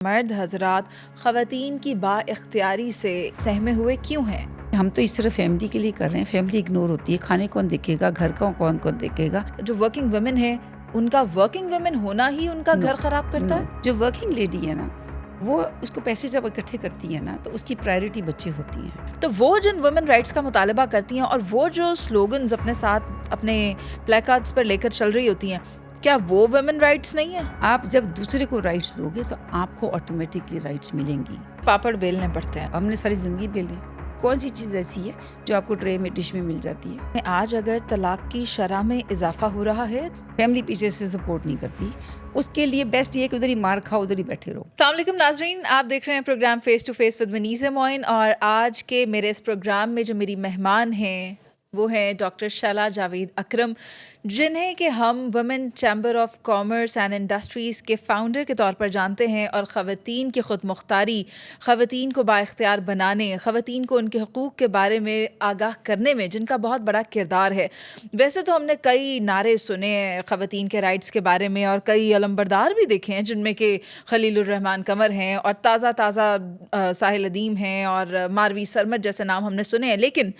مرد حضرات خواتین کی با اختیاری سے سہمے ہوئے کیوں ہیں؟ ہم تو اس طرح فیملی کے لیے کر رہے ہیں. فیملی اگنور ہوتی ہے. کھانے کون دیکھے گا, گھر کا کون دیکھے گا. جو ورکنگ ویمن ہیں ان کا ورکنگ ویمن ہونا ہی ان کا گھر خراب کرتا ہے. جو ورکنگ لیڈی ہے نا, وہ اس کو پیسے جب اکٹھے کرتی ہے نا, تو اس کی پرائرٹی بچے ہوتی ہیں. تو وہ جن ویمن رائٹس کا مطالبہ کرتی ہیں اور وہ جو سلوگنز اپنے ساتھ اپنے پلے کارڈز پر لے کر چل رہی ہوتی ہیں, کیا وہ ویمن رائٹس نہیں ہیں؟ آپ جب دوسرے کو رائٹس دو گے تو آپ کو آٹومیٹکلی رائٹس ملیں گی. پاپڑ بیلنے پڑتے ہیں. ہم نے ساری زندگی بیلے. کون سی چیز ایسی ہے جو آپ کو ٹرے میں ڈش میں مل جاتی ہے؟ آج اگر طلاق کی شرح میں اضافہ ہو رہا ہے, فیملی پیچھے سے سپورٹ نہیں کرتی. اس کے لیے بیسٹ یہ کہ ادھر ہی مار کھاؤ, ادھر ہی بیٹھے رہو. السلام علیکم ناظرین, آپ دیکھ رہے ہیں programme face to face with Muneez Moin, اور آج کے میرے اس پروگرام میں جو میری مہمان ہیں وہ ہیں ڈاکٹر شیلا جاوید اکرم, جنہیں کہ ہم women chamber of commerce and industries کے فاؤنڈر کے طور پر جانتے ہیں, اور خواتین کی خود مختاری, خواتین کو بااختیار بنانے, خواتین کو ان کے حقوق کے بارے میں آگاہ کرنے میں جن کا بہت بڑا کردار ہے. ویسے تو ہم نے کئی نعرے سنے ہیں خواتین کے رائٹس کے بارے میں, اور کئی علمبردار بھی دیکھے ہیں جن میں کہ خلیل الرحمان قمر ہیں, اور تازہ ساحل ادیم ہیں, اور ماروی سرمد جیسے نام ہم نے سنے ہیں. لیکن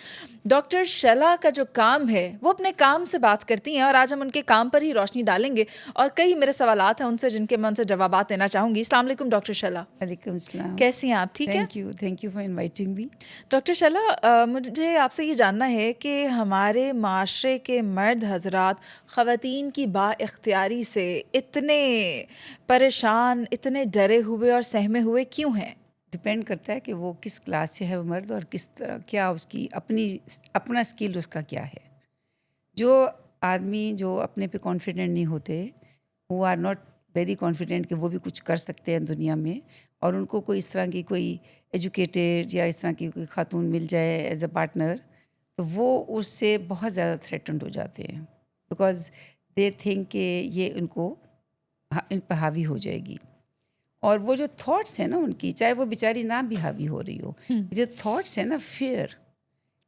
ڈاکٹر شیلا کا جو کام ہے وہ اپنے کام سے بات کرتی ہیں, اور آج ہم ان کے کام پر ہی روشنی ڈالیں گے, اور کئی میرے سوالات ہیں ان سے جن کے میں ان سے جوابات دینا چاہوں گی. السلام علیکم ڈاکٹر شیلا. وعلیکم السلام. کیسی ہیں آپ؟ ٹھیک ہے. Thank you for inviting me. Doctor Sheila, مجھے آپ سے یہ جاننا ہے کہ ہمارے معاشرے کے مرد حضرات خواتین کی با اختیاری سے اتنے پریشان, اتنے ڈرے ہوئے اور سہمے ہوئے کیوں ہیں؟ ڈپینڈ کرتا ہے کہ وہ کس کلاس سے ہے وہ مرد, اور کس طرح کیا اس کی اپنا اسکل اس کا کیا ہے. جو آدمی جو اپنے پہ کانفیڈنٹ نہیں ہوتے, وہ آر ناٹ ویری کانفیڈنٹ کہ وہ بھی کچھ کر سکتے ہیں دنیا میں, اور ان کو کوئی اس طرح کی کوئی ایجوکیٹیڈ یا اس طرح کی کوئی خاتون مل جائے ایز اے پارٹنر, تو وہ اس سے بہت زیادہ تھریٹنڈ ہو جاتے ہیں, بیکاز دے تھنک کہ یہ ان پہ حاوی ہو جائے گی. اور وہ جو تھاٹس ہیں نا ان کی, چاہے وہ بیچاری نہ بھی حاوی ہو رہی ہو, جو تھاٹس ہیں نا فیئر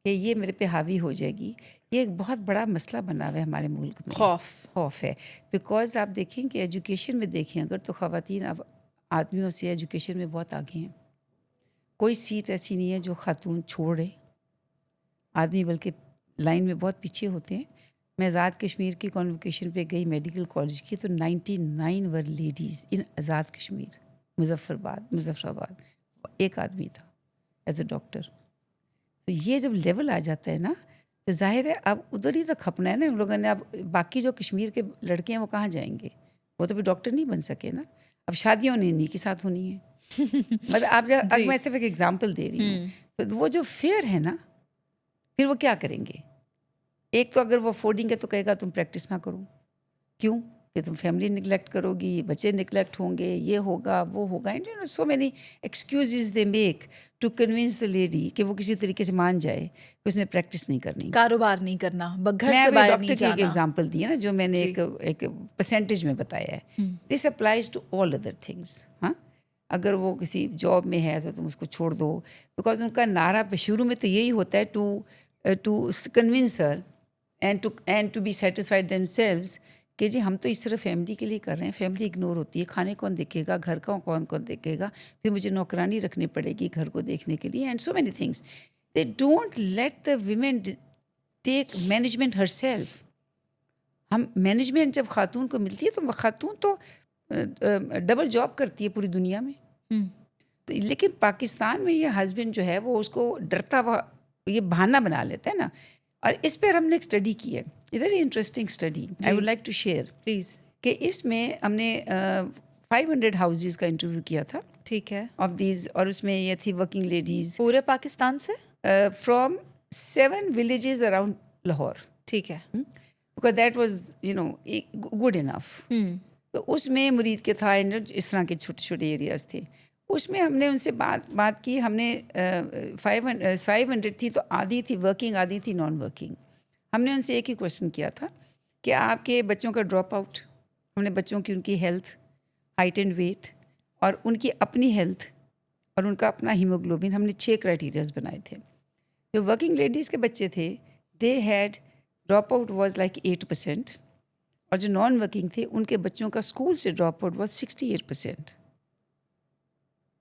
کہ یہ میرے پہ حاوی ہو جائے گی, یہ ایک بہت بڑا مسئلہ بنا ہوا ہے ہمارے ملک میں. خوف ہے. بیکاز آپ دیکھیں کہ ایجوکیشن میں دیکھیں اگر, تو خواتین اب آدمیوں سے ایجوکیشن میں بہت آگے ہیں. کوئی سیٹ ایسی نہیں ہے جو خاتون چھوڑ رہے, آدمی بلکہ لائن میں بہت پیچھے ہوتے ہیں. میں آزاد کشمیر کی کانوکیشن پہ گئی میڈیکل کالج کی, تو 99 ور لیڈیز ان آزاد کشمیر, مظفر آباد ایک آدمی تھا ایز اے ڈاکٹر. تو یہ جب لیول آ جاتا ہے نا, تو ظاہر ہے اب ادھر ہی تو کھپنا ہے نا ان لوگوں نے. اب باقی جو کشمیر کے لڑکے ہیں وہ کہاں جائیں گے, وہ تو بھی ڈاکٹر نہیں بن سکے نا. اب شادیوں نے انہیں کے ساتھ ہونی ہے. مطلب آپ میں صرف ایک ایگزامپل دے رہی ہوں. تو وہ جو فیئر ہے نا, پھر وہ کیا کریں گے. ایک تو اگر وہ افورڈنگ ہے تو کہے گا تم پریکٹس نہ کرو. کیوں؟ کہ تم فیملی نگلیکٹ کرو گی, بچے نگلیکٹ ہوں گے, یہ ہوگا وہ ہوگا. And you know so many excuses they make to convince the lady کہ وہ کسی طریقے سے مان جائے کہ اس نے پریکٹس نہیں کرنی, کاروبار نہیں کرنا, گھر سے باہر میں نہیں ڈاکٹر کی ایک ایگزامپل دی ہے نا, جو میں نے ایک پرسنٹیج میں بتایا ہے. This applies to all other things. ہاں, اگر وہ کسی جاب میں ہے تو تم اس کو چھوڑ دو, بیکاز ان کا نعرہ شروع میں تو یہی ہوتا ہے to convince her and to be satisfied themselves کہ جی ہم تو اس طرح فیملی کے لیے کر رہے ہیں. فیملی اگنور ہوتی ہے. کھانے کون دیکھے گا, گھر کا کون دیکھے گا, پھر مجھے نوکرانی رکھنی پڑے گی گھر کو دیکھنے کے لیے, and so many things. They don't let the women take management her self. ہم مینجمنٹ جب خاتون کو ملتی ہے تو خاتون تو ڈبل جاب کرتی ہے پوری دنیا میں. لیکن پاکستان میں یہ ہسبینڈ جو ہے وہ اس کو ڈرتا ہوا یہ بہانہ بنا لیتا ہے نا. اور اس پر ہم نے ایک اسٹڈی کی ہے, a very interesting study, I would like to share please. کہ اس میں ہم نے 500 ہاؤزز کا انٹرویو کیا تھا. ٹھیک ہے. آف دیز, اور اس میں یہ تھی ورکنگ لیڈیز پورے پاکستان سے, فرام 7 villages اراؤنڈ لاہور. ٹھیک ہے. Because that was good enough. تو اس میں مرید کے تھا, اس طرح کے چھوٹے چھوٹے ایریاز تھے. اس میں ہم نے ان سے بات کی. ہم نے 500 تھی تو آدھی تھی ورکنگ, آدھی تھی نان ورکنگ. ہم نے ان سے ایک ہی کویشچن کیا تھا کہ آپ کے بچوں کا ڈراپ آؤٹ. ہم نے بچوں کی ان کی ہیلتھ, ہائٹ اینڈ ویٹ, اور ان کی اپنی ہیلتھ, اور ان کا اپنا ہیموگلوبن, ہم نے 6 کرائٹیریاز بنائے تھے. جو ورکنگ لیڈیز کے بچے تھے they had drop out was like 8%, اور جو نان ورکنگ تھے ان کے بچوں کا اسکول سے ڈراپ آؤٹ واز 68%.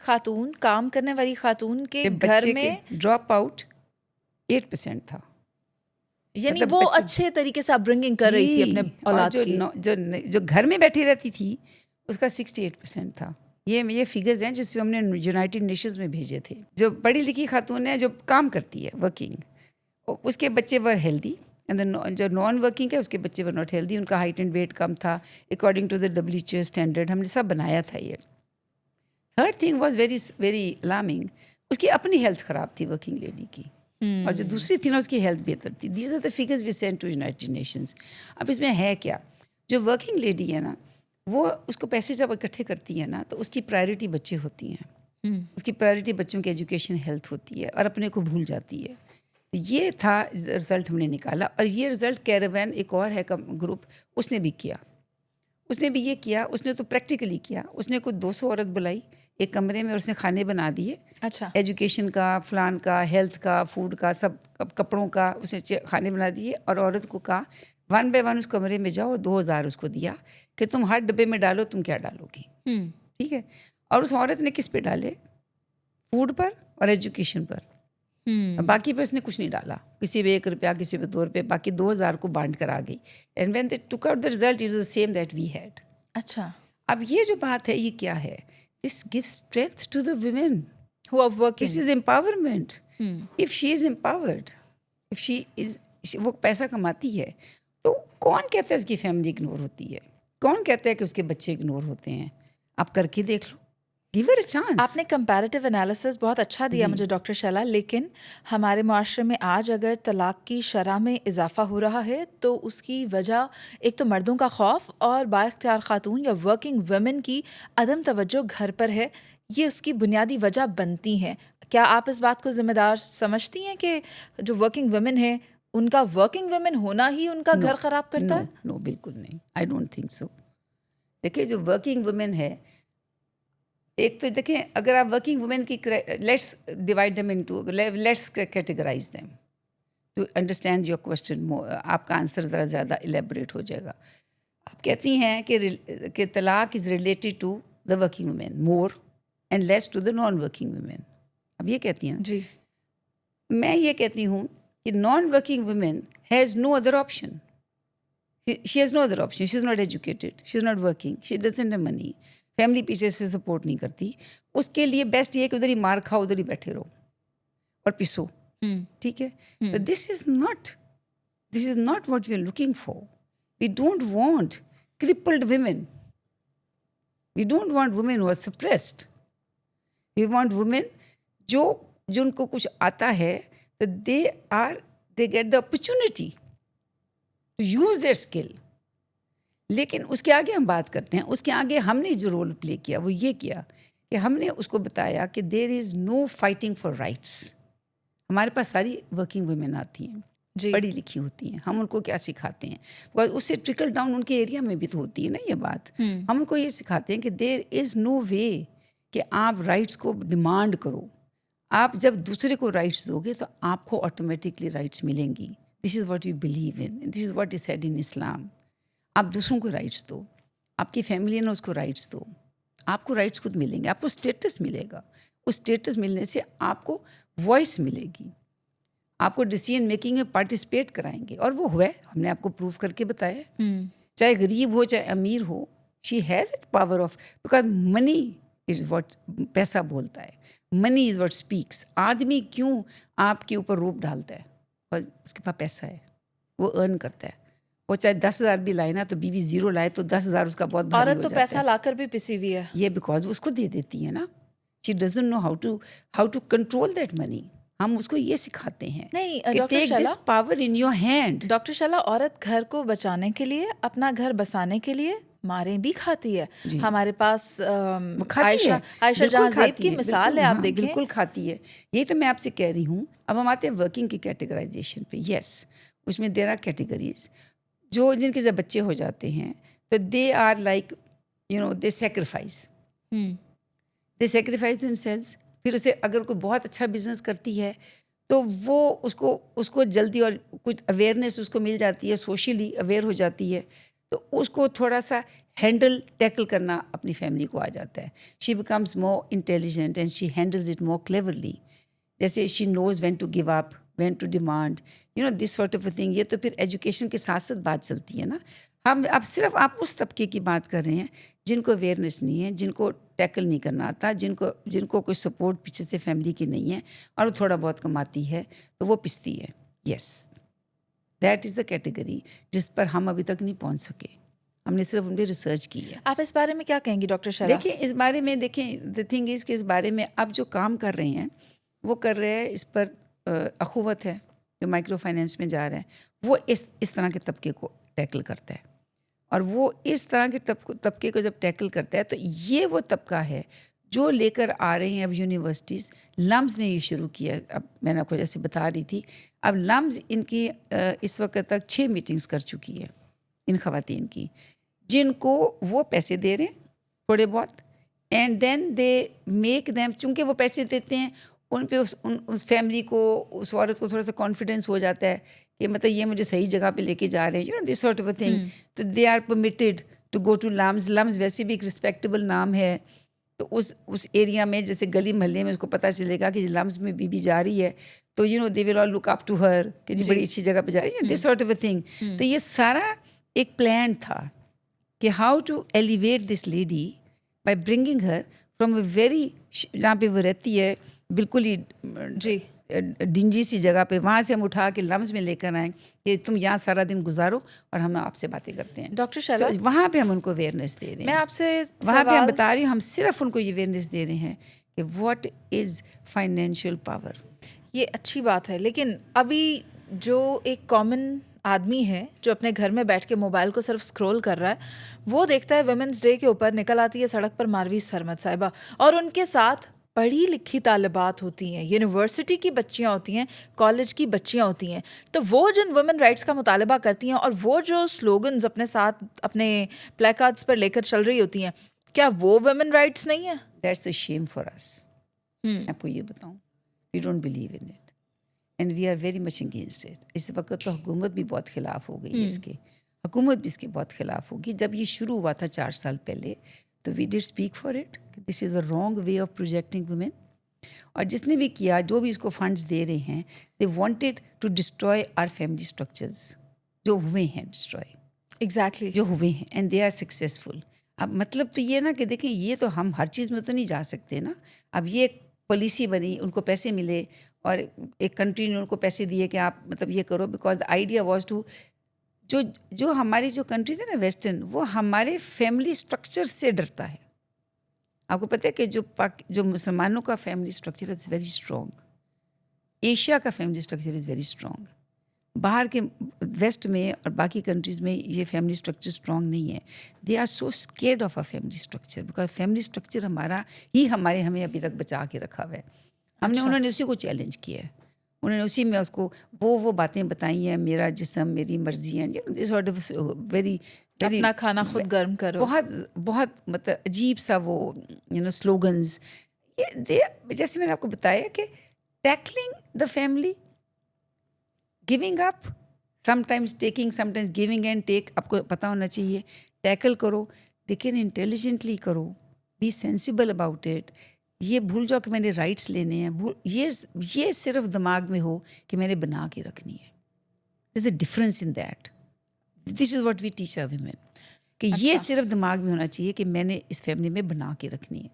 خاتون، کام کرنے والی خاتون کے گھر بچے میں کے ڈراپ آؤٹ 8% تھا. یعنی مطلب وہ بچے اچھے طریقے سے اپبرنگنگ کر رہی تھی اپنے اور اولاد کی. جو گھر میں بیٹھی رہتی تھی اس کا 68% تھا. یہ فگرز ہیں جس ہم نے یونائٹیڈ نیشنز میں بھیجے تھے. جو پڑھی لکھی خاتون ہے جو کام کرتی ہے ورکنگ، اس کے بچے ور ہیلدی، جو نان ورکنگ ہے اس کے بچے ور ناٹ ہیلدی. ان کا ہائٹ اینڈ ویٹ کم تھا according to the WHO standard. ہم نے سب بنایا تھا یہ. Third thing was very very alarming, اس کی اپنی ہیلتھ خراب تھی ورکنگ لیڈی کی، اور جو دوسری تھی نا اس کی ہیلتھ بہتر تھی. These are the figures we send to United Nations. اب اس میں ہے کیا، جو ورکنگ لیڈی ہے نا وہ اس کو پیسے جب اکٹھے کرتی ہے نا تو اس کی پرائرٹی بچے ہوتی ہیں، اس کی پرائرٹی بچوں کی ایجوکیشن ہیلتھ ہوتی ہے اور اپنے کو بھول جاتی ہے. یہ تھا رزلٹ ہم نے نکالا. اور یہ رزلٹ کیراوین ایک اور ہے گروپ، اس نے بھی کیا. اس نے بھی یہ کیا، اس نے تو پریکٹیکلی کیا. اس نے کوئی 200 عورت بلائی ایک کمرے میں اور اس نے کھانے بنا دیے. اچھا. ایجوکیشن کا، فلان کا، ہیلتھ کا، فوڈ کا، سب کپڑوں کا اس نے کھانے بنا دیے. اور عورت کو کہا 1 by 1 اس کمرے میں جاؤ اور 2000 اس کو دیا کہ تم ہر ڈبے میں ڈالو تم کیا ڈالو گی. ٹھیک ہے. اور اس عورت نے کس پہ ڈالے؟ فوڈ پر اور ایجوکیشن پر. باقی پہ اس نے کچھ نہیں ڈالا، کسی پہ 1 روپیہ، کسی پہ 2 روپے، باقی 2000 کو بانٹ کر آ گئی. And when they took out the result it was the same that we had. اچھا. اب یہ جو بات ہے یہ کیا ہے؟ This gives strength to the women. who are working. This is empowerment. If she is empowered, if she is, وہ پیسہ کماتی ہے تو کون کہتا ہے اس کی فیملی اگنور ہوتی ہے؟ کون کہتا ہے کہ اس کے بچے اگنور ہوتے ہیں؟ آپ کر کے دیکھ لو. Give Hare a chance. آپ نے کمپیریٹیو انالیسس بہت اچھا دیا مجھے ڈاکٹر شیلا، لیکن ہمارے معاشرے میں آج اگر طلاق کی شرح میں اضافہ ہو رہا ہے تو اس کی وجہ ایک تو مردوں کا خوف اور با اختیار خاتون یا ورکنگ ویمن کی عدم توجہ گھر پر ہے. یہ اس کی بنیادی وجہ بنتی ہیں. کیا آپ اس بات کو ذمہ دار سمجھتی ہیں کہ جو ورکنگ ویمن ہیں ان کا ورکنگ ویمن ہونا ہی ان کا گھر خراب کرتا ہے؟ نو بالکل نہیں. I don't think so. دیکھیے جو ورکنگ وومن ہے، ایک تو دیکھیں اگر آپ ورکنگ وومن کی let's divide them into, let's categorize them to understand your question. آپ کا آنسر ذرا زیادہ الیبوریٹ ہو جائے گا. آپ کہتی ہیں کہ طلاق is related to the working women more and less to the non working women. اب یہ کہتی ہیں جی. میں یہ کہتی ہوں کہ non working women has no other option. She has no other option. She is not educated, she is not working, she doesn't have money, family پیچھے سے سپورٹ نہیں کرتی. اس کے لیے بیسٹ یہ ہے کہ ادھر ہی مار کھاؤ، ادھر ہی بیٹھے رہو اور پسو. ٹھیک ہے. This is not what we are looking for. We don't want crippled women. We don't want women who are suppressed. We want women جو ان کو کچھ آتا ہے تو they get the opportunity to use their skill. لیکن اس کے آگے ہم بات کرتے ہیں، اس کے آگے ہم نے جو رول پلے کیا وہ یہ کیا کہ ہم نے اس کو بتایا کہ there is no fighting for rights. ہمارے پاس ساری ورکنگ ویمن آتی ہیں، پڑھی لکھی ہوتی ہیں. ہم ان کو کیا سکھاتے ہیں؟ بکاز اس سے ٹرکل ڈاؤن ان کے ایریا میں بھی تو ہوتی ہے نا یہ بات. ہم ان کو یہ سکھاتے ہیں کہ دیر از نو وے کہ آپ رائٹس کو ڈیمانڈ کرو. آپ جب دوسرے کو رائٹس دو گے تو آپ کو آٹومیٹکلی رائٹس ملیں گی. This is what you believe in, this is what is said in Islam. آپ دوسروں کو رائٹس دو، آپ کی فیملی نے اس کو رائٹس دو، آپ کو رائٹس خود ملیں گے، آپ کو اسٹیٹس ملے گا. اس اسٹیٹس ملنے سے آپ کو وائس ملے گی، آپ کو ڈیسیژن میکنگ میں پارٹیسپیٹ کرائیں گے. اور وہ ہوا ہے، ہم نے آپ کو پروف کر کے بتایا. چاہے غریب ہو چاہے امیر ہو، she has it power of, because money is what, پیسہ بولتا ہے. Money is what speaks. آدمی کیوں آپ کے اوپر روپ ڈالتا ہے؟ اور اس کے پاس پیسہ ہے، وہ ارن کرتا ہے. وہ چاہے 10,000 بھی لائے نا تو بیوی 0 لائے تو 10,000 اس کا بہت بھاری ہو عورت تو جاتا ہے. پیسہ لا کر بھی پسی ہوئی ہے. یہ بیکاز اس کو دے دیتی ہے نا. She doesn't know how to control that money. ہم اس کو یہ سکھاتے ہیں نہیں کہ doctor take this power in your hand. Doctor Sheila, عورت گھر کو بچانے کے لیے، اپنا گھر بسانے کے لیے ماریں بھی کھاتی ہے. ہمارے پاس عائشہ جہاں زیب کی مثال ہے، آپ دیکھیں. بالکل کھاتی ہے. یہی تو میں آپ سے کہہ رہی ہوں. اب ہم آتے ہیں ورکنگ کی کیٹیگرائزیشن پہ. یس، اس میں دیر آر کیٹیگریز جو جن کے جب بچے ہو جاتے ہیں تو they are like they sacrifice themselves. پھر اسے اگر کوئی بہت اچھا بزنس کرتی ہے تو وہ اس کو جلدی اور کچھ اویئرنیس اس کو مل جاتی ہے، سوشلی اویئر ہو جاتی ہے تو اس کو تھوڑا سا ہینڈل ٹیکل کرنا اپنی فیملی کو آ جاتا ہے. She becomes more intelligent and she handles it more cleverly. جیسے she knows when to give up, when to demand, this sort of a thing. یہ تو پھر ایجوکیشن کے ساتھ ساتھ بات چلتی ہے نا. ہم اب صرف آپ اس طبقے کی بات کر رہے ہیں جن کو اویئرنیس نہیں ہے, جن کو ٹیکل نہیں کرنا آتا, جن کو کوئی سپورٹ پیچھے سے فیملی کی نہیں ہے, اور وہ تھوڑا بہت کماتی ہے تو وہ پستی ہے. یس, دیٹ از دا کیٹیگری جس پر ہم ابھی تک نہیں پہنچ سکے. ہم نے صرف ان پہ ریسرچ کی ہے. آپ اس بارے میں کیا کہیں گی ڈاکٹر شلا؟ دیکھیں اس بارے میں, دیکھیں دا تھنگ از کہ اس بارے میں اب جو کام کر رہے ہیں وہ کر رہے ہیں اس پر اخوت ہے جو مائکرو فائنینس میں جا رہے ہیں, وہ اس طرح کے طبقے کو ٹیکل کرتا ہے. اور وہ اس طرح کے طبقے کو جب ٹیکل کرتا ہے تو یہ وہ طبقہ ہے جو لے کر آ رہے ہیں اب یونیورسٹیز. لمز نے یہ شروع کیا, اب میں نے آپ کو جیسے بتا رہی تھی, اب لمز ان کی اس وقت تک 6 میٹنگز کر چکی ہے ان خواتین کی, جن کو وہ پیسے دے رہے ہیں تھوڑے بہت, and then they make them, چونکہ وہ پیسے دیتے ہیں ان پہ اس فیملی کو, اس عورت کو تھوڑا سا کانفیڈینس ہو جاتا ہے کہ مطلب یہ مجھے صحیح جگہ پہ لے کے جا رہے ہیں, this sort of a thing. تو they are permitted to go to LUMS. LUMS ویسے بھی ایک رسپیکٹیبل نام ہے, تو اس ایریا میں جیسے گلی محلے میں اس کو پتہ چلے گا کہ لمز میں بی جا رہی ہے تو دے ول آل لک اپ ٹو ہر کہ جی بڑی اچھی جگہ پہ جا رہی ہے, this sort of a thing. تو یہ سارا ایک پلان تھا کہ how to elevate this lady by bringing her from a very, جہاں پہ وہ رہتی ہے بالکل ہی جی ڈنجی سی جگہ پہ, وہاں سے ہم اٹھا کے لمز میں لے کر آئیں کہ تم یہاں سارا دن گزارو اور ہم آپ سے باتیں کرتے ہیں. ڈاکٹر شلا, وہاں پہ ہم ان کو اویئرنیس دے رہے میں ہیں, آپ سے وہاں پہ ہم بتا رہی ہوں, ہم صرف ان کو یہ اویئرنیس دے رہے ہیں کہ واٹ از فائنینشیل پاور. یہ اچھی بات ہے, لیکن ابھی جو ایک کامن آدمی ہے جو اپنے گھر میں بیٹھ کے موبائل کو صرف اسکرول کر رہا ہے, وہ دیکھتا ہے ویمنس ڈے کے اوپر نکل آتی ہے سڑک پر ماروی سرمد صاحبہ, اور ان کے ساتھ پڑھی لکھی طالبات ہوتی ہیں, یونیورسٹی کی بچیاں ہوتی ہیں, کالج کی بچیاں ہوتی ہیں. تو وہ جن وومن رائٹس کا مطالبہ کرتی ہیں اور وہ جو سلوگنز اپنے ساتھ اپنے پلے کارڈز پر لے کر چل رہی ہوتی ہیں, کیا وہ وومن رائٹس نہیں ہیں؟ That's a shame for us. میں آپ کو یہ بتاؤں, we don't believe in it and we are very much against it. اس وقت تو حکومت بھی بہت خلاف ہو گئی ہے اس کے, حکومت بھی اس کے بہت خلاف ہوگی. جب یہ شروع ہوا تھا 4 سال پہلے تو we did speak for it, this is a wrong way of projecting women. اور جس نے بھی کیا, جو بھی اس کو فنڈس دے رہے ہیں, they wanted to destroy our family structures جو ہوئے ہیں ڈسٹروائے, ایگزیکٹلی جو ہوئے ہیں, اینڈ دے آر سکسیزفل. اب مطلب تو یہ نا کہ دیکھیں یہ تو ہم ہر چیز میں تو نہیں جا سکتے نا. اب یہ ایک پالیسی بنی, ان کو پیسے ملے اور ایک کنٹری نے ان کو پیسے دیے کہ آپ مطلب یہ کرو, because the idea was to, جو ہماری جو کنٹریز ہیں نا ویسٹرن, وہ ہمارے فیملی اسٹرکچر سے ڈرتا ہے. آپ کو پتہ ہے کہ جو مسلمانوں کا family structure is very strong, Asia کا family structure is very strong. باہر کے ویسٹ میں اور باقی کنٹریز میں یہ فیملی اسٹرکچر اسٹرانگ نہیں ہے. They are so scared of a family structure, because family structure ہمیں ابھی تک بچا کے رکھا ہوا ہے. انہوں نے اسی کو چیلنج کیا ہے, انہوں نے اسی میں اس کو وہ باتیں بتائی ہیں, میرا جسم میری مرضی ہے, ویری اپنا کھانا خود گرم کرو, بہت مطلب عجیب سا وہ سلوگنز. جیسے میں نے آپ کو بتایا کہ tackling the family, giving up, some times taking, some times giving and take. آپ کو پتہ ہونا چاہیے, ٹیکل کرو لیکن انٹیلیجنٹلی کرو, بی سینسیبل اباؤٹ اٹ. یہ بھول جاؤ کہ میں نے رائٹس لینے ہیں, یہ صرف دماغ میں ہو کہ میں نے بنا کے رکھنی ہے. There is a difference in that. This is what we teach our women, کہ یہ صرف دماغ میں ہونا چاہیے کہ میں نے اس فیملی میں بنا کے رکھنی ہے.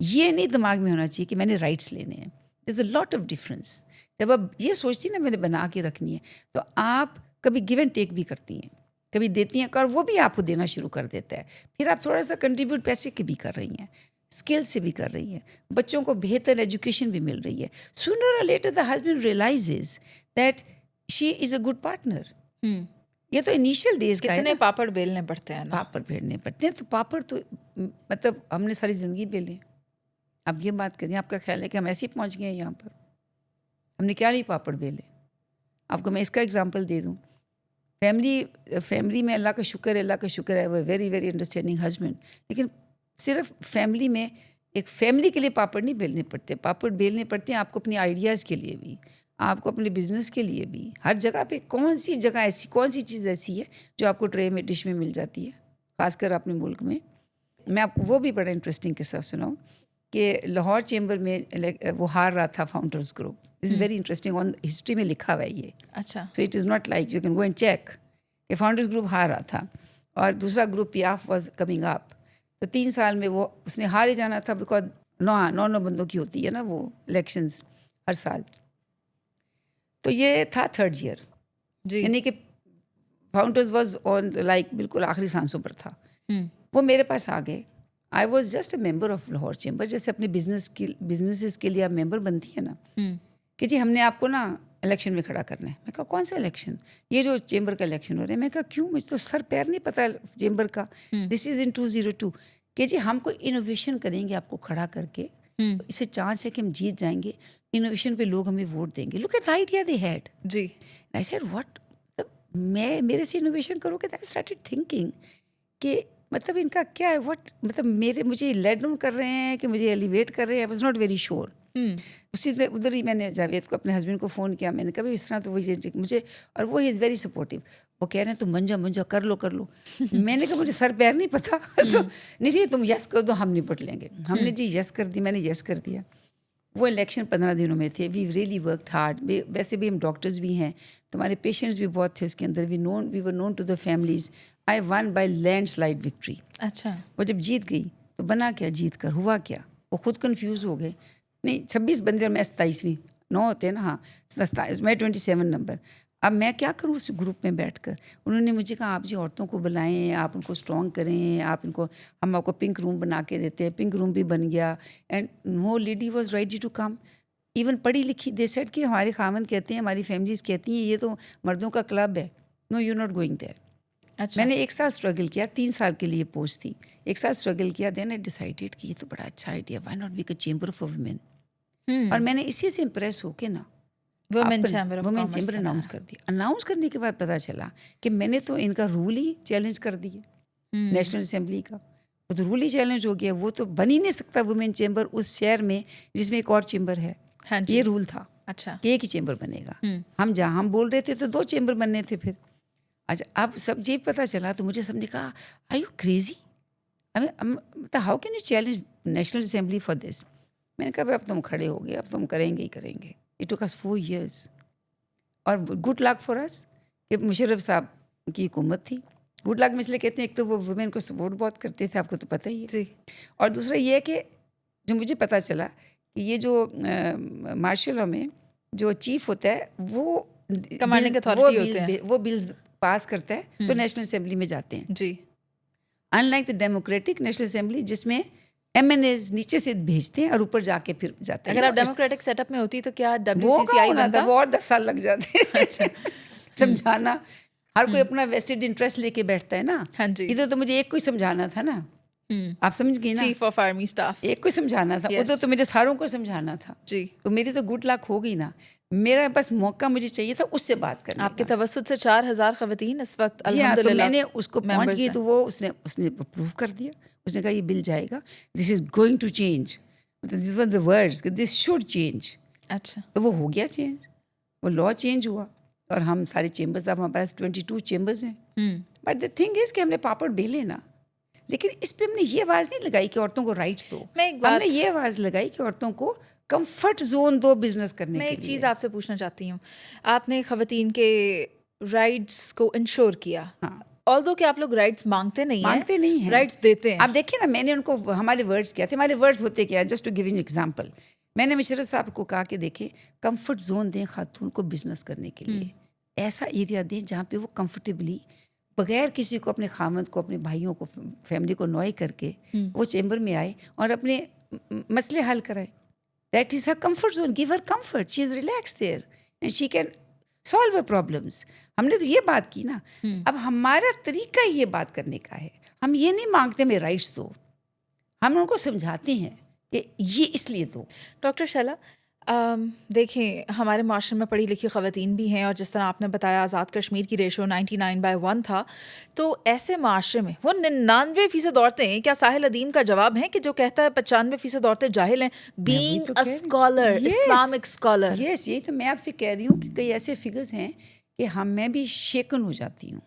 یہ نہیں دماغ میں ہونا چاہیے کہ میں نے رائٹس لینے ہیں. دیر is a lot of difference. جب آپ یہ سوچتی نا میں نے بنا کے رکھنی ہے, تو آپ کبھی گیو اینڈ ٹیک بھی کرتی ہیں, کبھی دیتی ہیں اور وہ بھی آپ کو دینا شروع کر دیتا ہے. پھر آپ تھوڑا سا کنٹریبیوٹ پیسے کی بھی کر رہی ہیں, اسکل سے بھی کر رہی ہیں, بچوں کو بہتر ایجوکیشن بھی مل رہی ہے. سونر اور later the husband realizes that she is a good partner. یہ تو انیشیل ڈیز کا ہے, کتنے پاپڑ بیلنے پڑتے ہیں نا, پاپڑ بھیڑنے پڑتے ہیں. تو پاپڑ تو مطلب ہم نے ساری زندگی بیلے. اب یہ بات کریں, آپ کا خیال ہے کہ ہم ایسے ہی پہنچ گئے ہیں یہاں پر, ہم نے کیا نہیں پاپڑ بیلے. آپ کو میں اس کا اگزامپل دے دوں. فیملی میں اللہ کا شکر ہے, وہ ویری ویری انڈرسٹینڈنگ ہسبینڈ. لیکن صرف فیملی میں ایک فیملی کے لیے پاپڑ نہیں بیلنے پڑتے, پاپڑ بیلنے پڑتے ہیں آپ کو اپنی آئیڈیاز کے لیے بھی, آپ کو اپنے بزنس کے لیے بھی. ہر جگہ پہ کون سی چیز ایسی ہے جو آپ کو ٹرے میں ڈش میں مل جاتی ہے؟ خاص کر اپنے ملک میں. میں آپ کو وہ بھی بڑا انٹرسٹنگ قصہ سناؤں کہ لاہور چیمبر میں وہ ہار رہا تھا founders group. This is very interesting, on history میں لکھا ہوا ہے یہ. اچھا. So it is not like you can go and check کہ فاؤنڈرز گروپ ہار رہا تھا اور دوسرا گروپ پیاف واز کمنگ اپ. تو 3 سال میں وہ اس نے ہار ہی جانا تھا, بیکاز 9 بندوں کی ہوتی ہے نا وہ الیکشنز ہر سال. تو یہ تھا 3rd ایئر, جی. یعنی کہ فاؤنڈرز واز آن لائک بالکل آخری سانسوں پر تھا. وہ میرے پاس آ گئے. I was just a member of Lahore chamber, جیسے اپنے بزنسز کے لیے آپ ممبر بنتی ہے نا, کہ جی ہم نے آپ کو نا الیکشن میں کھڑا کرنا ہے. میں کہا کون سا الیکشن؟ یہ جو چیمبر کا الیکشن ہو رہا ہے. میں کہا کیوں؟ مجھے تو سر پیر نہیں پتہ چیمبر کا. دس از ان 202 کہ جی ہم کو انوویشن کریں گے آپ کو کھڑا کر کے, اس سے چانس ہے کہ ہم جیت جائیں گے. انوویشن پہ لوگ ہمیں ووٹ دیں گے. Look at the idea they had. جی. آئی سیڈ واٹ, میں میرے سے انوویشن کرو گے. آئی اسٹارٹڈ تھنکنگ کہ مطلب ان کا کیا ہے, واٹ مطلب مجھے لیڈ ڈاؤن کر رہے ہیں کہ مجھے ایلیویٹ کر رہے ہیں. I was not very sure. اسی ادھر ہی میں نے جاوید کو, اپنے ہسبینڈ کو فون کیا. میں نے کہا اس طرح تو وہ مجھے, اور وہ از ویری سپورٹیو. وہ کہہ رہے ہیں تم منجا کر لو. میں نے کہا مجھے سر پیر نہیں پتہ. تو نہیں جی تم یس کر دو, ہم نپٹ لیں گے. ہم نے جی یس کر دی, میں نے یس کر دیا. وہ الیکشن 15 دنوں میں تھے. We really worked hard. ویسے بھی ہم ڈاکٹرز بھی ہیں, تو ہمارے پیشنٹس بھی بہت تھے اس کے اندر. We were known to the families. I won by landslide victory. اچھا. وہ جب جیت گئی تو بنا کیا جیت کر, ہوا کیا؟ وہ خود کنفیوز ہو گئے. نہیں 26 بندے اور میں 27ویں, 9 ہوتے ہیں نا, ہاں 27, میں 27 نمبر. اب میں کیا کروں اس گروپ میں بیٹھ کر؟ انہوں نے مجھے کہا آپ جی عورتوں کو بلائیں, آپ ان کو اسٹرانگ کریں, آپ ان کو, ہم آپ کو پنک روم بنا کے دیتے ہیں. پنک روم بھی بن گیا. And no lady was ready to come. Even پڑھی لکھی دے سیڈ کہ ہمارے خاوند کہتے ہیں, ہماری فیملیز کہتی ہیں یہ تو مردوں کا کلب ہے. نو یو ناٹ گوئنگ دیر. میں نے 1 سال اسٹرگل کیا. 3 سال کے لیے پوسٹ تھی. 1 سال اسٹرگل کیا. دین آئی ڈیسائیڈیڈ کہ یہ تو بڑا اچھا idea, why not make a chamber for women. اور میں نے اسی سے امپریس ہو کے نا وومن چیمبر اناؤنس کر دیا. اناؤنس کرنے کے بعد پتہ چلا کہ میں نے تو ان کا رول ہی چیلنج کر دیا, نیشنل اسمبلی کا. وہ تو رول ہی چیلنج ہو گیا. وہ تو بن ہی نہیں سکتا وومن چیمبر اس شہر میں جس میں ایک اور چیمبر ہے. یہ رول تھا. اچھا. کہ ایک ہی چیمبر بنے گا. ہم جہاں ہم بول رہے تھے تو 2 چیمبر بننے تھے پھر. اچھا اب سب یہ پتہ چلا تو مجھے سب نے کہا are you crazy, how can you challenge National Assembly for this. میں نے کہا اب تم کھڑے ہو گئے, اب تم کریں گے ہی کریں گے. It took us 4 years. اور گڈ لک فار اس کہ مشرف صاحب کی حکومت تھی. گڈ لک میں اس لیے کہتے ہیں, ایک تو وہ وومن کو سپورٹ بہت کرتے تھے, آپ کو تو پتہ ہی ہے. اور دوسرا یہ کہ جو مجھے پتہ چلا کہ یہ جو مارشل لا میں جو چیف ہوتا ہے وہ کمانڈنگ اتھارٹی ہوتے ہیں, وہ بلز پاس کرتا ہے تو نیشنل اسمبلی میں جاتے ہیں. جی. Unlike the democratic National Assembly جس میں MNAs نیچے سے بھیجتے ہیں اور اوپر جا کے پھر جاتے ہیں. اگر آپ ڈیموکریٹک سیٹ اپ میں ہوتی تو کیا WCCI بنتا؟ وہ اور 10 سال لگ جاتے سمجھانا. ہر کوئی اپنا ویسٹڈ انٹرسٹ لے کے بیٹھتا ہے نا. ادھر تو مجھے ایک کو سمجھانا تھا نا, آپ سمجھ گئی نا, چیف آف آرمی اسٹاف ایک کو سمجھانا تھا. ادھر تو مجھے ساروں کو سمجھانا تھا. جی. تو میری تو گڈ لک ہو گئی نا. میرا بس موقع مجھے چاہیے تھا اس سے بات کرنے کا. آپ کے توسط سے 4000 خواتین اس وقت جی ہاں, تو الحمدللہ میں نے اس کو پہنچ گئی تو وہ اس نے اپروو کر دیا. اس نے کہا یہ بل جائے گا, this is going to change, this was the words, this should change. اچھا. تو وہ ہو گیا چینج, وہ لا چینج ہوا. اور ہم سارے چیمبرز, اب ہمارے پاس 22 چیمبرز ہیں. بٹ دا تھنگ از کہ ہم نے پاپڑ بیلے نا, لیکن اس پہ ہم نے یہ آواز نہیں لگائی کہ عورتوں کو رائٹس دو. ہم نے یہ آواز لگائی کہ عورتوں کو کمفرٹ زون دو بزنس کرنے کے لیے. میں ایک چیز آپ سے پوچھنا چاہتی ہوں, آپ نے خواتین کے رائٹس کو انشور کیا, although کہ آپ لوگ رائٹس مانگتے نہیں ہیں, رائٹس دیتے ہیں. آپ دیکھیں نا, میں نے ان کو ہمارے ورڈز کیا تھے. ہمارے ورڈز ہوتے کیا, just to give an example. میں نے مشرف صاحب کو کہا کہ دیکھیں کمفرٹ زون دیں خاتون کو بزنس کرنے کے لیے. ایسا ایریا دیں جہاں پہ وہ کمفرٹیبلی بغیر کسی کو, اپنے خامد کو, اپنے بھائیوں کو, فیملی کو نوئے کر کے وہ چیمبر میں آئے اور اپنے مسئلے حل کرائے. That is Hare comfort zone. Give Hare comfort. She is relax there and she can solve her problems. ہم نے تو یہ بات کی نا. اب ہمارا طریقہ یہ بات کرنے کا ہے. ہم یہ نہیں مانگتے ہمیں رائٹس دو, ہم ان کو سمجھاتے ہیں کہ یہ اس لیے دو. ڈاکٹر شیلا, دیکھیں ہمارے معاشرے میں پڑھی لکھی خواتین بھی ہیں, اور جس طرح آپ نے بتایا آزاد کشمیر کی ریشو 99/1 تھا, تو ایسے معاشرے میں وہ 99% عورتیں, کیا ساحل ادیم کا جواب ہے کہ جو کہتا ہے 95% عورتیں جاہل ہیں, being a scholar, Islamic scholar. Yes, یہی تو میں آپ سے کہہ رہی ہوں کہ کئی ایسے فگرز ہیں کہ میں بھی شیکن ہو جاتی ہوں.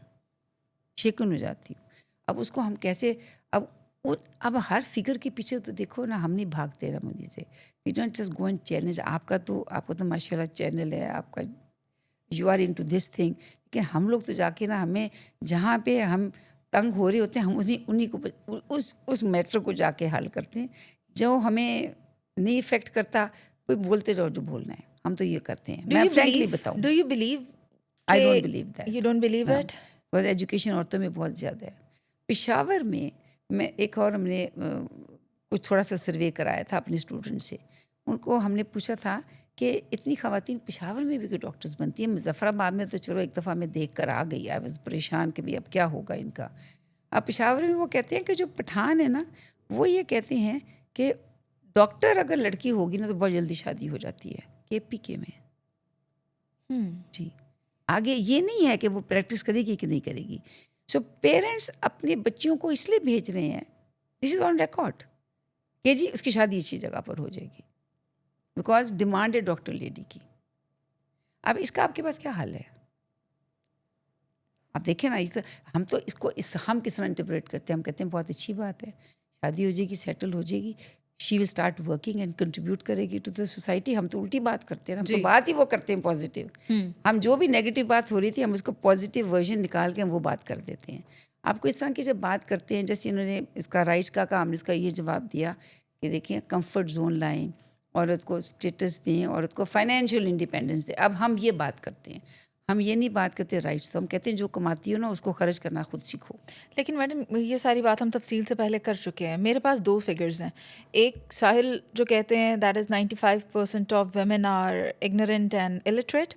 اب اس کو ہم کیسے اب ہر فگر کے پیچھے تو دیکھو نا، ہم نہیں بھاگتے نا مودی سے. We don't just go and challenge. آپ کو تو ماشاء اللہ چینل ہے آپ کا، you are into this thing. لیکن ہم لوگ تو جا کے نا، ہمیں جہاں پہ ہم تنگ ہو رہے ہوتے ہیں ہم انہیں کو اس میٹر کو جا کے حل کرتے ہیں. جو ہمیں نہیں افیکٹ کرتا کوئی بولتے رہو جو بولنا ہے، ہم تو یہ کرتے ہیں. میں فرینکلی بتاؤں، ڈو یو بلیو آئی کہ don't believe that. You don't believe it? بہت ایجوکیشن عورتوں میں بہت زیادہ ہے. پشاور میں ایک اور ہم نے کچھ تھوڑا سا سروے کرایا تھا اپنے اسٹوڈنٹ سے. ان کو ہم نے پوچھا تھا کہ اتنی خواتین پشاور میں بھی کوئی ڈاکٹرز بنتی ہیں. مظفر آباد میں تو چلو ایک دفعہ میں دیکھ کر آ گئی، آئی واز پریشان کہ بھی اب کیا ہوگا ان کا. اب پشاور میں وہ کہتے ہیں کہ جو پٹھان ہے نا، وہ یہ کہتے ہیں کہ ڈاکٹر اگر لڑکی ہوگی نا تو بہت جلدی شادی ہو جاتی ہے. KPK میں جی. آگے یہ نہیں ہے کہ وہ پریکٹس کرے گی کہ نہیں کرے گی. سو پیرنٹس اپنے بچیوں کو اس لیے بھیج رہے ہیں، دس از آن ریکارڈ، کہ جی اس کی شادی اچھی جگہ پر ہو جائے گی، بیکاز ڈیمانڈ ہے ڈاکٹر لیڈی کی. اب اس کا آپ کے پاس کیا حل ہے؟ آپ دیکھیں نا، ہم تو اس کو ہم کس طرح انٹرپریٹ کرتے ہیں. ہم کہتے ہیں بہت اچھی بات ہے، شادی ہو جائے گی، سیٹل ہو جائے گی، she will start working and contribute کرے گی ٹو دا سوسائٹی. ہم تو الٹی بات کرتے ہیں، ہم تو بات ہی وہ کرتے ہیں پازیٹیو. ہم جو بھی نیگیٹو بات ہو رہی تھی ہم اس کو پازیٹیو ورژن نکال کے ہم وہ بات کر دیتے ہیں. آپ کو اس طرح کی جب بات کرتے ہیں، جیسے انہوں نے اس کا رائٹس کا کہا، ہم نے اس کا یہ جواب دیا کہ دیکھیں کمفرٹ زون لائیں، عورت کو اسٹیٹس دیں، عورت کو فائنینشیل انڈیپینڈنس دیں. اب ہم یہ بات کرتے ہیں، ہم یہ نہیں بات کرتے رائٹس. تو ہم کہتے ہیں جو کماتی ہو نا اس کو خرچ کرنا خود سیکھو. لیکن میڈم یہ ساری بات ہم تفصیل سے پہلے کر چکے ہیں. میرے پاس 2 فگرز ہیں. ایک ساحل جو کہتے ہیں that is 95% of women are ignorant and illiterate,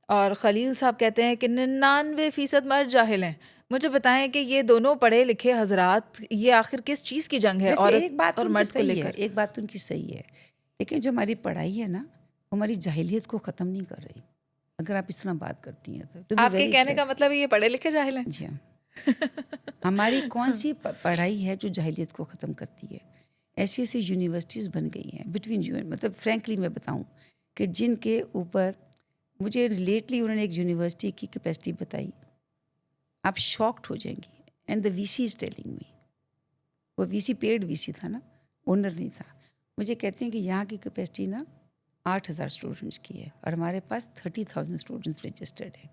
اور خلیل صاحب کہتے ہیں کہ 99% مرد جاہل ہیں. مجھے بتائیں کہ یہ دونوں پڑھے لکھے حضرات، یہ آخر کس چیز کی جنگ ہے ایک بات عورت اور ان کی مرد کو لے صحیح ہے، کر؟ ایک بات ان کی صحیح ہے، لیکن جو ہماری پڑھائی ہے نا وہ ہماری جاہلیت کو ختم نہیں کر رہی. اگر آپ اس طرح بات کرتی ہیں تو آپ کے کہنے کا مطلب یہ پڑھے لکھے جاہل ہیں؟ جی ہاں. ہماری کون سی پڑھائی ہے جو جاہلیت کو ختم کرتی ہے؟ ایسی ایسی یونیورسٹیز بن گئی ہیں بٹوین مطلب فرینکلی میں بتاؤں کہ جن کے اوپر مجھے لیٹلی انہوں نے ایک یونیورسٹی کی کیپیسٹی بتائی، آپ شاکڈ ہو جائیں گی. And the VC is telling me, وہ VC پیڈ VC تھا نا، اونر نہیں تھا. مجھے کہتے ہیں کہ یہاں کی کیپیسٹی نا 8,000 اسٹوڈنٹس کی ہے اور ہمارے پاس 30,000 اسٹوڈنٹس رجسٹرڈ ہیں.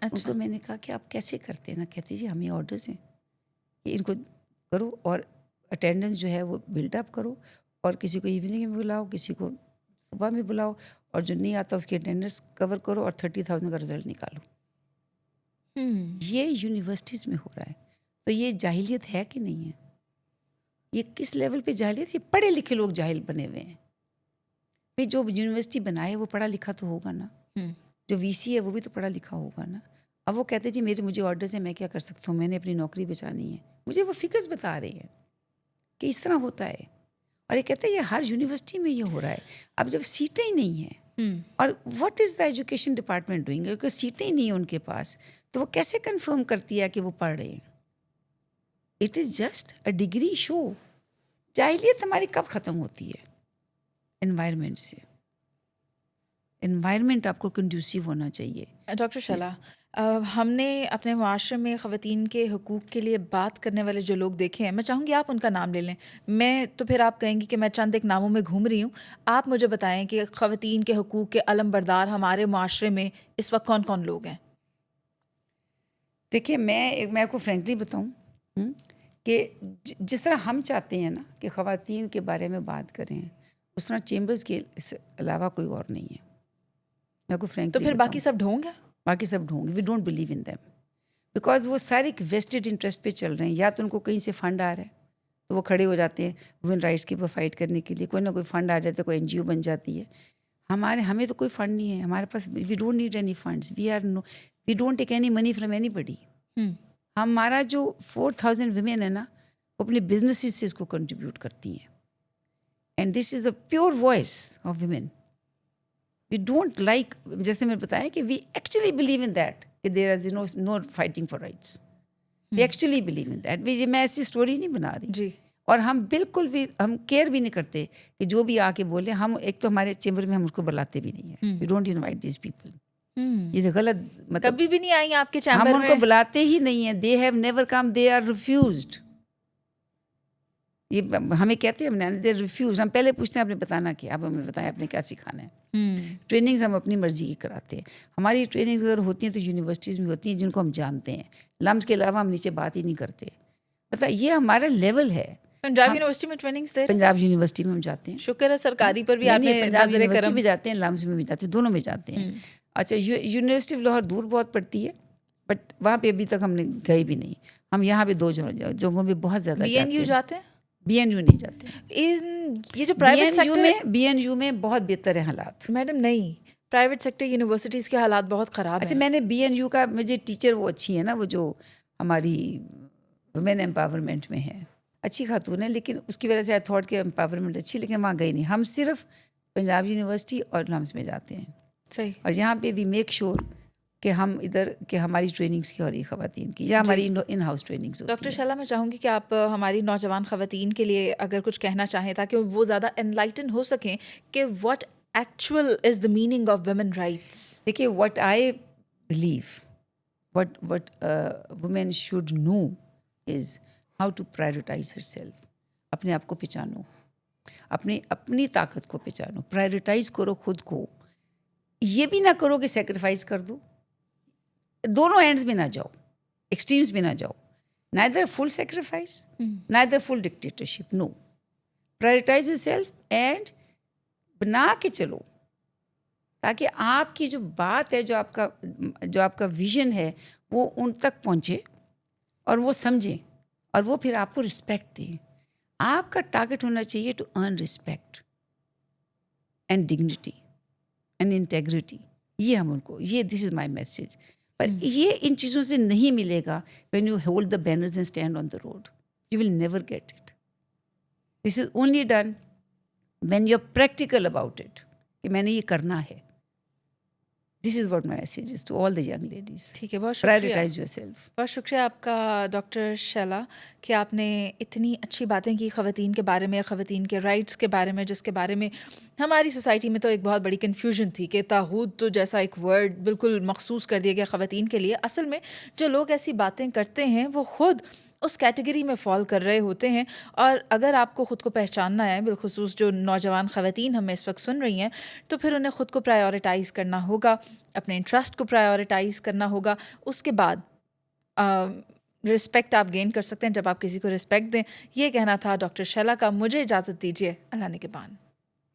ان کو میں نے کہا کہ آپ کیسے کرتے ہیں نا؟ کہتے جی ہمیں آرڈرز ہیں کہ ان کو کرو اور اٹینڈنس جو ہے وہ بلڈ اپ کرو، اور کسی کو ایوننگ میں بلاؤ، کسی کو صبح میں بلاؤ، اور جو نہیں آتا اس کی اٹینڈنس کور کرو اور 30,000 کا رزلٹ نکالو. یہ یونیورسٹیز میں ہو رہا ہے. تو یہ جاہلیت ہے کہ نہیں ہے؟ یہ کس لیول پہ جاہلیت؟ یہ پڑھے لکھے لوگ جاہل بنے ہوئے ہیں. بھائی جو یونیورسٹی بنائے وہ پڑھا لکھا تو ہوگا نا، جو VC ہے وہ بھی تو پڑھا لکھا ہوگا نا. اب وہ کہتے جی مجھے آرڈرز ہیں، میں کیا کر سکتا ہوں، میں نے اپنی نوکری بچانی ہے. مجھے وہ فگرز بتا رہے ہیں کہ اس طرح ہوتا ہے. اور یہ کہتے ہیں یہ ہر یونیورسٹی میں یہ ہو رہا ہے. اب جب سیٹیں ہی نہیں ہیں، اور what is the education department doing, کیونکہ سیٹیں ہی نہیں ہیں ان کے پاس، تو وہ کیسے کنفرم کرتی ہے کہ وہ پڑھ رہے ہیں؟ It is just a degree show. جاہلیت ہماری کب ختم ہوتی ہے؟ انوائرمنٹ سے. انوائرمنٹ آپ کو کنڈیوسیو ہونا چاہیے. ڈاکٹر شعلہ، ہم نے اپنے معاشرے میں خواتین کے حقوق کے لیے بات کرنے والے جو لوگ دیکھے ہیں، میں چاہوں گی آپ ان کا نام لے لیں. میں تو پھر آپ کہیں گی کہ میں چند ایک ناموں میں گھوم رہی ہوں. آپ مجھے بتائیں کہ خواتین کے حقوق کے علم بردار ہمارے معاشرے میں اس وقت کون کون لوگ ہیں؟ دیکھیے میں کو فرینکلی بتاؤں کہ جس طرح ہم چاہتے ہیں نا کہ خواتین کے بارے میں بات کریں، اس طرح چیمبرز کے علاوہ کوئی اور نہیں ہے. میں کو فرینکلی تو پھر باقی سب ڈھونگ ہیں؟ باقی سب ڈھونگ. We don't believe in them because وہ سارے ایک ویسٹڈ انٹرسٹ پہ چل رہے ہیں. یا تو ان کو کہیں سے فنڈ آ رہا ہے تو وہ کھڑے ہو جاتے ہیں وومن رائٹس کے اوپر فائٹ کرنے کے لیے. کوئی نہ کوئی فنڈ آ جاتا ہے، کوئی NGO بن جاتی ہے. ہمیں تو کوئی فنڈ نہیں ہے ہمارے پاس. We don't need any funds. We don't take any money from anybody. ہمارا جو 4,000 ویمن ہے نا، وہ اپنے بزنسز سے اس کو کنٹریبیوٹ کرتی ہیں. And this is the pure voice of women. We don't like, جیسے میں بتایا کہ we actually believe in that کہ there is no fighting for rights. We actually believe in that. میں ایسی اسٹوری نہیں بنا رہی جی. اور ہم بالکل بھی ہم کیئر بھی نہیں کرتے کہ جو بھی آ کے بولے. ہم ایک تو ہمارے چیمبر میں ہم اس کو بلاتے بھی نہیں ہیں. We don't invite these people. یہ جو غلط مطلب کبھی بھی نہیں آئی آپ کے ہم چیمبر ان کو میں؟ بلاتے ہی نہیں ہیں. They have never come, they are refused. یہ ہمیں کہتے ہیں دے ریفیوز. ہم پہلے پوچھتے ہیں آپ نے بتانا کیا, آپ ہمیں بتائیں آپ نے کیا سکھانا ہے. ٹریننگز ہم اپنی مرضی کی کراتے ہیں. ہماری ٹریننگز اگر ہوتی ہیں تو یونیورسٹیز میں ہوتی ہیں جن کو ہم جانتے ہیں. لمس کے علاوہ ہم نیچے بات ہی نہیں کرتے. مطلب یہ ہمارا لیول ہے. پنجاب یونیورسٹی میں ٹریننگز دے رہے ہیں؟ پنجاب یونیورسٹی میں ہم جاتے ہیں. شکر ہے سرکاری پر بھی نہیں آپ نہیں, نے پنجاب نظر یونیورسٹی کرم. بھی جاتے ہیں, لمس میں بھی جاتے ہیں, دونوں میں جاتے ہیں. اچھا, یونیورسٹی آف لاہور دور بہت پڑتی ہے, بٹ وہاں پہ ابھی تک ہم نے گئے بھی نہیں. ہم یہاں پہ 2 جگہوں پہ بہت زیادہ بی این جاتے یو ہیں. جاتے ہیں؟ بی این یو نہیں جاتے. یہ جو private sector, B N U میں بہت بہتر ہے حالات. میڈم نہیں, پرائیویٹ سیکٹر یونیورسٹیز کے حالات بہت خراب اچھا, ہیں. میں نے بی این یو کا, مجھے ٹیچر وہ اچھی ہے نا, وہ جو ہماری ویمن امپاورمنٹ میں ہے, اچھی خاتون ہے, لیکن اس کی وجہ سے آئی تھاٹ کہ امپاورمنٹ اچھی, لیکن وہاں گئی نہیں. ہم صرف پنجاب یونیورسٹی اور لمس میں جاتے ہیں. صحیح. اور یہاں پہ وی میک شور کہ ہم ادھر کہ ہماری ٹریننگس کی ہو رہی خواتین کی, یا ہماری ان ہاؤس ٹریننگس ہوتی ڈاکٹر ہیں. شالا, میں چاہوں گی کہ آپ ہماری نوجوان خواتین کے لیے اگر کچھ کہنا چاہیں تاکہ وہ زیادہ انلائٹن ہو سکیں کہ what actual is the meaning of women rights. دیکھیے, what I believe, what women should know is how to prioritise herself. اپنے آپ کو پہچانو, اپنی طاقت کو پہچانو, پرائیورٹائز کرو خود کو. یہ بھی نہ کرو کہ سیکریفائز کر دو. دونوں اینڈز میں نہ جاؤ, ایکسٹریمز میں نہ جاؤ. Neither full sacrifice, neither full dictatorship. No, prioritize yourself and بنا کے چلو, تاکہ آپ کی جو بات ہے, جو آپ کا ویژن ہے, وہ ان تک پہنچے اور وہ سمجھیں, اور وہ پھر آپ کو رسپیکٹ دیں. آپ کا ٹارگیٹ ہونا چاہیے to earn respect and dignity and integrity. یہ ہم ان کو, یہ دس از مائی میسیج. پر یہ ان چیزوں سے نہیں ملے گا. When you hold the banners and stand on the road, you will never get it. This is only done when you are practical about it, کہ میں نے یہ کرنا ہے. This is what my message is to all the young ladies. ٹھیک ہے, بہت شکریہ. Prioritise yourself. بہت شکریہ آپ کا ڈاکٹر شیلا کہ آپ نے اتنی اچھی باتیں کی خواتین کے بارے میں, خواتین کے رائٹس کے بارے میں, جس کے بارے میں ہماری سوسائٹی میں تو ایک بہت بڑی کنفیوژن تھی کہ طاغوت تو جیسا ایک ورڈ بالکل مخصوص کر دیا گیا خواتین کے لیے. اصل میں جو لوگ ایسی باتیں کرتے ہیں وہ خود اس کیٹیگری میں فال کر رہے ہوتے ہیں. اور اگر آپ کو خود کو پہچاننا ہے, بالخصوص جو نوجوان خواتین ہمیں اس وقت سن رہی ہیں, تو پھر انہیں خود کو پرائیورٹائز کرنا ہوگا, اپنے انٹرسٹ کو پرائیورٹائز کرنا ہوگا. اس کے بعد رسپیکٹ آپ گین کر سکتے ہیں جب آپ کسی کو رسپیکٹ دیں. یہ کہنا تھا ڈاکٹر شیلا کا. مجھے اجازت دیجیے, اللہ نگہبان.